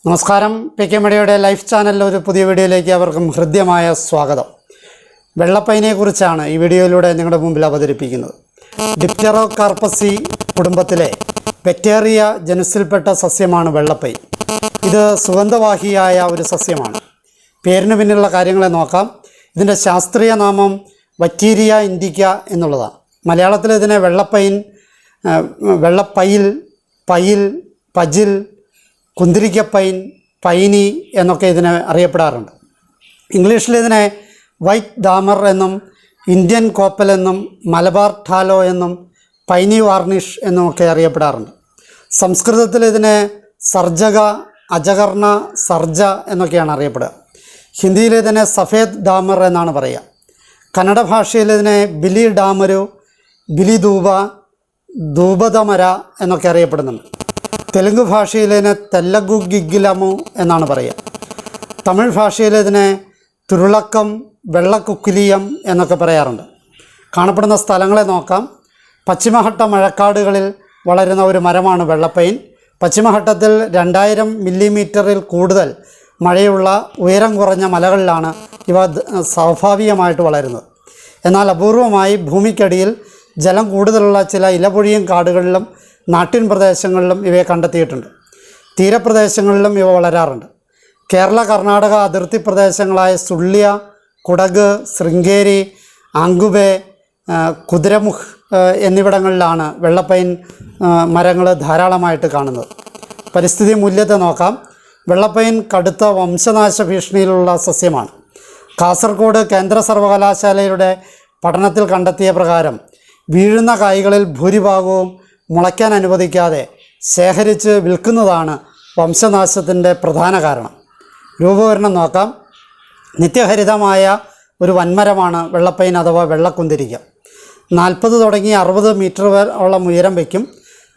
നമസ്കാരം. P K മീഡിയയുടെ life ചാനലിലെ ഒരു പുതിയ വീഡിയോയിലേക്ക് അവർക്കും ഹൃദ്യമായ സ്വാഗതം. വെള്ളപ്പൈനെക്കുറിച്ചാണ് ഈ വീഡിയോയിലൂടെ നിങ്ങളുടെ മുമ്പിൽ അവതരിപ്പിക്കുന്നത്. ഡിപ്റ്റെറോകാർപ്പസി കുടുംബത്തിലെ വെറ്റേറിയ ജനുസിൽപ്പെട്ട സസ്യമാണ് വെള്ളപ്പൈൻ. ഇത് സുഗന്ധവാഹിയായ ഒരു സസ്യമാണ്. പേരിന് പിന്നിലുള്ള കാര്യങ്ങളെ നോക്കാം. ഇതിൻ്റെ ശാസ്ത്രീയ നാമം വറ്റീരിയ ഇൻഡിക്ക എന്നുള്ളതാണ്. മലയാളത്തിൽ ഇതിനെ വെള്ളപ്പൈൻ, വെള്ളപ്പയിൽ, പയിൽ, പജിൽ, കുന്തിരിക്കപ്പൈൻ, പൈനി എന്നൊക്കെ ഇതിനെ അറിയപ്പെടാറുണ്ട്. ഇംഗ്ലീഷിൽ ഇതിനെ വൈറ്റ് ഡാമർ എന്നും ഇന്ത്യൻ കോപ്പൽ എന്നും മലബാർ ഠാലോ എന്നും പൈനി വാർണിഷ് എന്നുമൊക്കെ അറിയപ്പെടാറുണ്ട്. സംസ്കൃതത്തിൽ ഇതിനെ സർജക, അജകർണ, സർജ എന്നൊക്കെയാണ് അറിയപ്പെടുക. ഹിന്ദിയിൽ ഇതിനെ സഫേദ് ഡാമർ എന്നാണ് പറയുക. കന്നഡ ഭാഷയിൽ ഇതിനെ ബിലി ഡാമരു, ബിലി ധൂപ, ധൂപതമര എന്നൊക്കെ അറിയപ്പെടുന്നുണ്ട്. തെലുങ്ക് ഭാഷയിൽ ഇതിനെ തെല്ലഗു ഗിഗ്ഗിലമു എന്നാണ് പറയുക. തമിഴ് ഭാഷയിൽ ഇതിനെ തുരുളക്കം, വെള്ളക്കുക്കിലിയം എന്നൊക്കെ പറയാറുണ്ട്. കാണപ്പെടുന്ന സ്ഥലങ്ങളെ നോക്കാം. പശ്ചിമഘട്ട മഴക്കാടുകളിൽ വളരുന്ന ഒരു മരമാണ് വെള്ളപ്പൈൻ. പശ്ചിമഘട്ടത്തിൽ 2000 മില്ലിമീറ്ററിൽ കൂടുതൽ മഴയുള്ള ഉയരം കുറഞ്ഞ മലകളിലാണ് ഇവ സ്വാഭാവികമായിട്ട് വളരുന്നത്. എന്നാൽ അപൂർവമായി ഭൂമിക്കടിയിൽ ജലം കൂടുതലുള്ള ചില ഇലപൊഴിയും കാടുകളിലും നാട്ടിൻ പ്രദേശങ്ങളിലും ഇവയെ കണ്ടെത്തിയിട്ടുണ്ട്. തീരപ്രദേശങ്ങളിലും ഇവ വളരാറുണ്ട്. കേരള കർണാടക അതിർത്തി പ്രദേശങ്ങളായ സുള്ളിയ, കുടക്, ശൃംഗേരി, ആങ്കുബെ, കുതിരമുഖ് എന്നിവിടങ്ങളിലാണ് വെള്ളപ്പൈൻ മരങ്ങൾ ധാരാളമായിട്ട് കാണുന്നത്. പരിസ്ഥിതി മൂല്യത്തെ നോക്കാം. വെള്ളപ്പൈൻ കടുത്ത വംശനാശ ഭീഷണിയിലുള്ള സസ്യമാണ്. കാസർഗോഡ് കേന്ദ്ര സർവകലാശാലയുടെ പഠനത്തിൽ കണ്ടെത്തിയ പ്രകാരം വീഴുന്ന കായ്കളിൽ ഭൂരിഭാഗവും മുളയ്ക്കാൻ അനുവദിക്കാതെ ശേഖരിച്ച് വിൽക്കുന്നതാണ് വംശനാശത്തിൻ്റെ പ്രധാന കാരണം. രൂപവരണം നോക്കാം. നിത്യഹരിതമായ ഒരു വൻമരമാണ് വെള്ളപ്പൈൻ അഥവാ വെള്ളക്കുന്തിരിക്ക. 40 തുടങ്ങി 60 മീറ്റർ വരെയോളം ഉയരം വയ്ക്കും.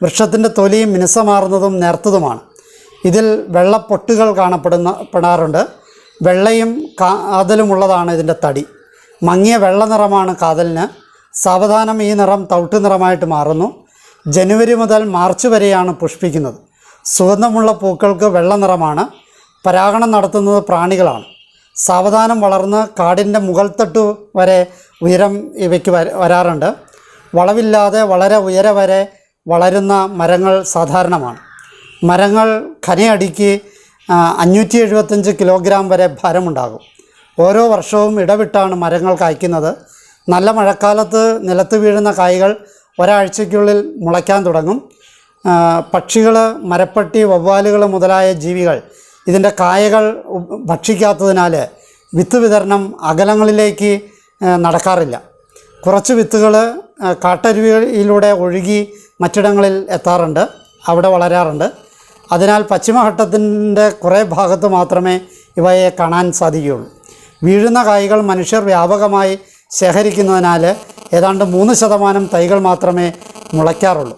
വൃക്ഷത്തിൻ്റെ തൊലിയും മിനുസമാർന്നതും നേർത്തതുമാണ്. ഇതിൽ വെള്ളപ്പൊട്ടുകൾ കാണപ്പെടാറുണ്ട്. വെള്ളയും കാതലുമുള്ളതാണ് ഇതിൻ്റെ തടി. മങ്ങിയ വെള്ള നിറമാണ് കാതലിന്. സാവധാനം ഈ നിറം തവിട്ട് നിറമായിട്ട് മാറുന്നു. ജനുവരി മുതൽ മാർച്ച് വരെയാണ് പുഷ്പിക്കുന്നത്. സുഗന്ധമുള്ള പൂക്കൾക്ക് വെള്ള നിറമാണ്. പരാഗണം നടത്തുന്നത് പ്രാണികളാണ്. സാവധാനം വളർന്ന് കാടിൻ്റെ മുകൾത്തട്ട് വരെ ഉയരം ഇവയ്ക്ക് വരാറുണ്ട്. വളവില്ലാതെ വളരെ ഉയരെ വരെ വളരുന്ന മരങ്ങൾ സാധാരണമാണ്. മരങ്ങൾ ഖനയടിക്ക് 575 കിലോഗ്രാം വരെ ഭാരമുണ്ടാകും. ഓരോ വർഷവും ഇടവിട്ടാണ് മരങ്ങൾ കായ്ക്കുന്നത്. നല്ല മഴക്കാലത്ത് നിലത്ത് വീഴുന്ന കായ്കൾ ഒരാഴ്ചയ്ക്കുള്ളിൽ മുളയ്ക്കാൻ തുടങ്ങും. പക്ഷികൾ, മരപ്പട്ടി, വവ്വാലുകൾ മുതലായ ജീവികൾ ഇതിൻ്റെ കായകൾ ഭക്ഷിക്കാത്തതിനാൽ വിത്ത് വിതരണം അകലങ്ങളിലേക്ക് നടക്കാറില്ല. കുറച്ച് വിത്തുകൾ കാട്ടരുവിയിലൂടെ ഒഴുകി മറ്റിടങ്ങളിൽ എത്താറുണ്ട്, അവിടെ വളരാറുണ്ട്. അതിനാൽ പശ്ചിമഘട്ടത്തിൻ്റെ കുറേ ഭാഗത്ത് മാത്രമേ ഇവയെ കാണാൻ സാധിക്കുകയുള്ളൂ. വീഴുന്ന കായ്കൾ മനുഷ്യർ വ്യാപകമായി ശേഖരിക്കുന്നതിനാൽ ഏതാണ്ട് 3% തൈകൾ മാത്രമേ മുളയ്ക്കാറുള്ളൂ.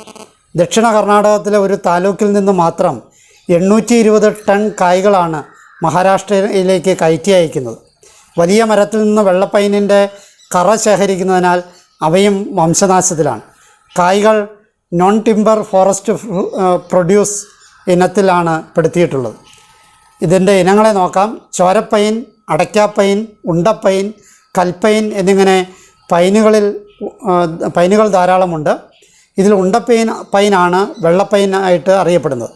ദക്ഷിണ കർണാടകത്തിലെ ഒരു താലൂക്കിൽ നിന്ന് മാത്രം 820 ടൺ കായ്കളാണ് മഹാരാഷ്ട്രയിലേക്ക് കയറ്റി അയക്കുന്നത്. വലിയ മരത്തിൽ നിന്ന് വെള്ളപ്പൈനിൻ്റെ കറ ശേഖരിക്കുന്നതിനാൽ അവയും വംശനാശത്തിലാണ്. കായ്കൾ നോൺ ടിമ്പർ ഫോറസ്റ്റ് പ്രൊഡ്യൂസ് ഇനത്തിലാണ് പെടുത്തിയിട്ടുള്ളത്. ഇതിൻ്റെ ഇനങ്ങളെ നോക്കാം. ചോരപ്പൈൻ, അടയ്ക്കാപ്പൈൻ, ഉണ്ടപ്പൈൻ, കൽപ്പൈൻ എന്നിങ്ങനെ പൈനുകൾ ധാരാളമുണ്ട്. ഇതിൽ പൈനാണ് വെള്ളപ്പൈനായിട്ട് അറിയപ്പെടുന്നത്.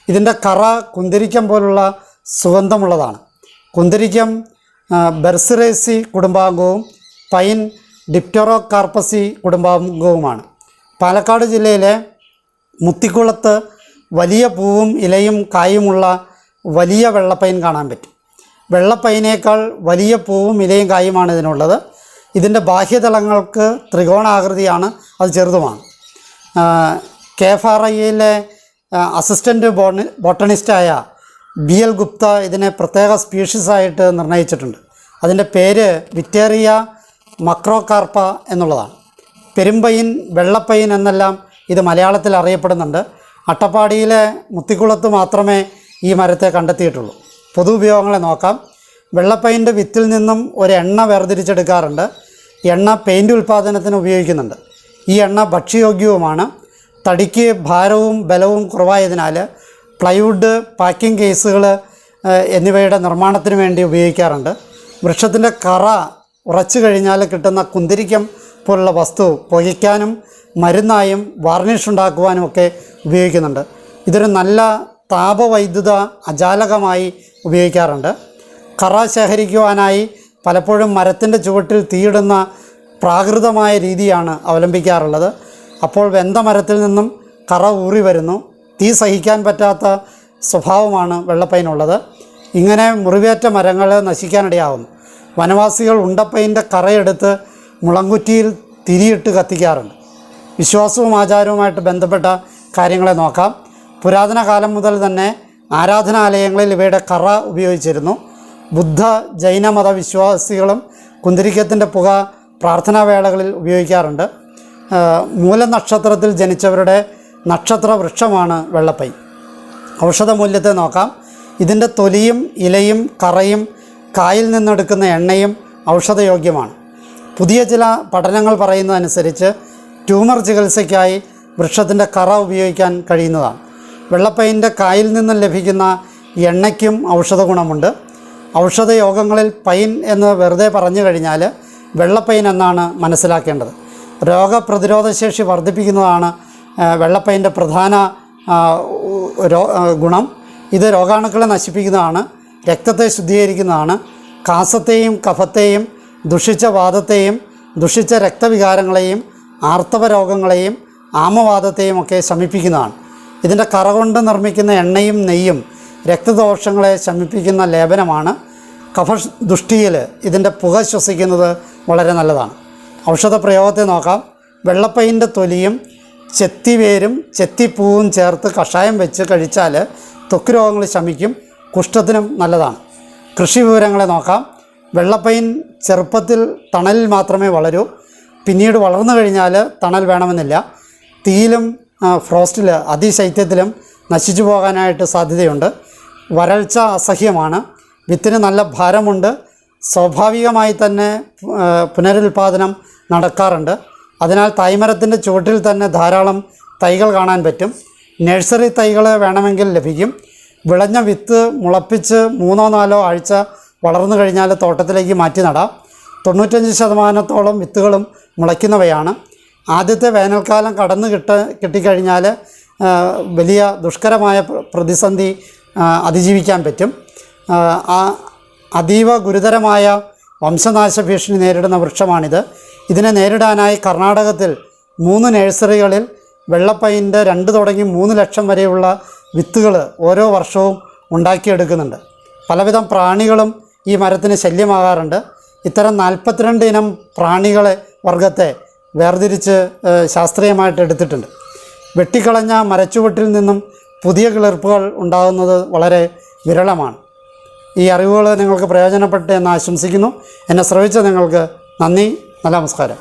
ഇതിൻ്റെ കറ കുന്തിരിക്കം പോലുള്ള സുഗന്ധമുള്ളതാണ്. കുന്തിരിക്കം ബെർസിറേസി കുടുംബാംഗവും പൈൻ ഡിപ്റ്റെറോകാർപ്പസി കുടുംബാംഗവുമാണ്. പാലക്കാട് ജില്ലയിലെ മുത്തിക്കുളത്ത് വലിയ പൂവും ഇലയും കായുമുള്ള വലിയ വെള്ളപ്പൈൻ കാണാൻ പറ്റും. വെള്ളപ്പൈനേക്കാൾ വലിയ പൂവും ഇലയും കായുമാണ് ഇതിനുള്ളത്. ഇതിൻ്റെ ബാഹ്യതലങ്ങൾക്ക് ത്രികോണാകൃതിയാണ്, അത് ചെറുതുമാണ്. KFRIയിലെ അസിസ്റ്റൻ്റ് ബോട്ടണിസ്റ്റായ BL ഗുപ്ത ഇതിനെ പ്രത്യേക സ്പീഷീസായിട്ട് നിർണയിച്ചിട്ടുണ്ട്. അതിൻ്റെ പേര് വിറ്റേറിയ മക്രോകാർപ്പ എന്നുള്ളതാണ്. പെരുമ്പൈൻ, വെള്ളപ്പൈൻ എന്നെല്ലാം ഇത് മലയാളത്തിൽ അറിയപ്പെടുന്നുണ്ട്. അട്ടപ്പാടിയിലെ മുത്തിക്കുളത്ത് മാത്രമേ ഈ മരത്തെ കണ്ടെത്തിയിട്ടുള്ളൂ. പൊതു ഉപയോഗങ്ങളെ നോക്കാം. വെള്ളപ്പൈൻ്റെ വിത്തിൽ നിന്നും ഒരു എണ്ണ വേർതിരിച്ചെടുക്കാറുണ്ട്. എണ്ണ പെയിൻറ് ഉൽപ്പാദനത്തിന് ഉപയോഗിക്കുന്നുണ്ട്. ഈ എണ്ണ ഭക്ഷ്യയോഗ്യവുമാണ്. തടിക്ക് ഭാരവും ബലവും കുറവായതിനാൽ പ്ലൈവുഡ്, പാക്കിംഗ് കേസുകൾ എന്നിവയുടെ നിർമ്മാണത്തിന് വേണ്ടി ഉപയോഗിക്കാറുണ്ട്. വൃക്ഷത്തിൻ്റെ കറ ഉറച്ചു കഴിഞ്ഞാൽ കിട്ടുന്ന കുന്തിരിക്കം പോലുള്ള വസ്തു പുകയ്ക്കാനും മരുന്നായും വാർണിഷ് ഉണ്ടാക്കുവാനും ഒക്കെ ഉപയോഗിക്കുന്നുണ്ട്. ഇതൊരു നല്ല താപവൈദ്യുത അജാലകമായി ഉപയോഗിക്കാറുണ്ട്. കറ ശേഖരിക്കുവാനായി പലപ്പോഴും മരത്തിൻ്റെ ചുവട്ടിൽ തീയിടുന്ന പ്രാകൃതമായ രീതിയാണ് അവലംബിക്കാറുള്ളത്. അപ്പോൾ വെന്ത മരത്തിൽ നിന്നും കറ ഊറി വരുന്നു. തീ സഹിക്കാൻ പറ്റാത്ത സ്വഭാവമാണ് വെള്ളപ്പൈനുള്ളത്. ഇങ്ങനെ മുറിവേറ്റ മരങ്ങൾ നശിക്കാനിടയാകുന്നു. വനവാസികൾ ഉണ്ടപ്പൈൻ്റെ കറയെടുത്ത് മുളങ്കുറ്റിയിൽ തിരിയിട്ട് കത്തിക്കാറുണ്ട്. വിശ്വാസവും ആചാരവുമായിട്ട് ബന്ധപ്പെട്ട കാര്യങ്ങളെ നോക്കാം. പുരാതന കാലം മുതൽ തന്നെ ആരാധനാലയങ്ങളിൽ ഇവയുടെ കറ ഉപയോഗിച്ചിരുന്നു. ബുദ്ധ ജൈന മത വിശ്വാസികളും കുന്തിരിക്കത്തിൻ്റെ പുക പ്രാർത്ഥനാവേളകളിൽ ഉപയോഗിക്കാറുണ്ട്. മൂലനക്ഷത്രത്തിൽ ജനിച്ചവരുടെ നക്ഷത്ര വൃക്ഷമാണ് വെള്ളപ്പൈൻ. ഔഷധമൂല്യത്തെ നോക്കാം. ഇതിൻ്റെ തൊലിയും ഇലയും കറയും കായിൽ നിന്നെടുക്കുന്ന എണ്ണയും ഔഷധയോഗ്യമാണ്. പുതിയ ചില പഠനങ്ങൾ പറയുന്നതനുസരിച്ച് ട്യൂമർ ചികിത്സയ്ക്കായി വൃക്ഷത്തിൻ്റെ കറ ഉപയോഗിക്കാൻ കഴിയുന്നതാണ്. വെള്ളപ്പൈൻ്റെ കായിൽ നിന്നും ലഭിക്കുന്ന എണ്ണയ്ക്കും ഔഷധ ഗുണമുണ്ട്. ഔഷധയോഗങ്ങളിൽ പൈൻ എന്ന് വെറുതെ പറഞ്ഞു കഴിഞ്ഞാൽ വെള്ളപ്പൈൻ എന്നാണ് മനസ്സിലാക്കേണ്ടത്. രോഗപ്രതിരോധശേഷി വർദ്ധിപ്പിക്കുന്നതാണ് വെള്ളപ്പൈൻ്റെ പ്രധാന ഗുണം. ഇത് രോഗാണുക്കളെ നശിപ്പിക്കുന്നതാണ്, രക്തത്തെ ശുദ്ധീകരിക്കുന്നതാണ്, കാസത്തെയും കഫത്തെയും ദുഷിച്ച വാദത്തെയും ദുഷിച്ച രക്തവികാരങ്ങളെയും ആർത്തവ രോഗങ്ങളെയും ആമവാദത്തെയും ഒക്കെ ശമിപ്പിക്കുന്നതാണ്. ഇതിൻ്റെ കറ കൊണ്ട് നിർമ്മിക്കുന്ന എണ്ണയും നെയ്യും രക്തദോഷങ്ങളെ ശമിപ്പിക്കുന്ന ലേപനമാണ്. കഫദുഷ്ടിയിൽ ഇതിൻ്റെ പുക ശ്വസിക്കുന്നത് വളരെ നല്ലതാണ്. ഔഷധ പ്രയോഗത്തെ നോക്കാം. വെള്ളപ്പൈൻ്റെ തൊലിയും ചെത്തിവേരും ചെത്തിപ്പൂവും ചേർത്ത് കഷായം വെച്ച് കഴിച്ചാൽ ത്വക്ക് രോഗങ്ങൾ ശമിക്കും, കുഷ്ഠത്തിനും നല്ലതാണ്. കൃഷി വിവരങ്ങളെ നോക്കാം. വെള്ളപ്പൈൻ ചെറുപ്പത്തിൽ തണലിൽ മാത്രമേ വളരൂ. പിന്നീട് വളർന്നു കഴിഞ്ഞാൽ തണൽ വേണമെന്നില്ല. തീയിലും ഫ്രോസ്റ്റിൽ അതിശൈത്യത്തിലും നശിച്ചു പോകാനായിട്ട് സാധ്യതയുണ്ട്. വരൾച്ച അസഹ്യമാണ്. വിത്തിന് നല്ല ഭാരമുണ്ട്. സ്വാഭാവികമായി തന്നെ പുനരുൽപാദനം നടക്കാറുണ്ട്. അതിനാൽ തൈമരത്തിൻ്റെ ചുവട്ടിൽ തന്നെ ധാരാളം തൈകൾ കാണാൻ പറ്റും. നഴ്സറി തൈകൾ വേണമെങ്കിൽ ലഭിക്കും. വിളഞ്ഞ വിത്ത് മുളപ്പിച്ച് 3-4 ആഴ്ച വളർന്നു കഴിഞ്ഞാൽ തോട്ടത്തിലേക്ക് മാറ്റി നടാം. 95% വിത്തുകളും മുളയ്ക്കുന്നവയാണ്. ആദ്യത്തെ വേനൽക്കാലം കടന്നു കിട്ടിക്കഴിഞ്ഞാൽ വലിയ ദുഷ്കരമായ പ്രതിസന്ധി അതിജീവിക്കാൻ പറ്റും. അതീവ ഗുരുതരമായ വംശനാശ ഭീഷണി നേരിടുന്ന വൃക്ഷമാണിത്. ഇതിനെ നേരിടാനായി കർണാടകത്തിൽ 3 നഴ്സറികളിൽ വെള്ളപ്പൈൻ്റെ 2 തുടങ്ങി 3 ലക്ഷം വരെയുള്ള വിത്തുകൾ ഓരോ വർഷവും ഉണ്ടാക്കിയെടുക്കുന്നുണ്ട്. പലവിധം പ്രാണികളും ഈ മരത്തിന് ശല്യമാകാറുണ്ട്. ഇത്തരം 42 ഇനം പ്രാണികളെ വർഗത്തെ വേർതിരിച്ച് ശാസ്ത്രീയമായിട്ട് എടുത്തിട്ടുണ്ട്. വെട്ടിക്കളഞ്ഞ മരച്ചുവട്ടിൽ നിന്നും പുതിയ കിളിർപ്പുകൾ ഉണ്ടാകുന്നത് വളരെ വിരളമാണ്. ഈ അറിവുകൾ നിങ്ങൾക്ക് പ്രയോജനപ്പെട്ടു എന്ന് ആശംസിക്കുന്നു. എന്നെ ശ്രവിച്ച നിങ്ങൾക്ക് നന്ദി. നല്ല നമസ്കാരം.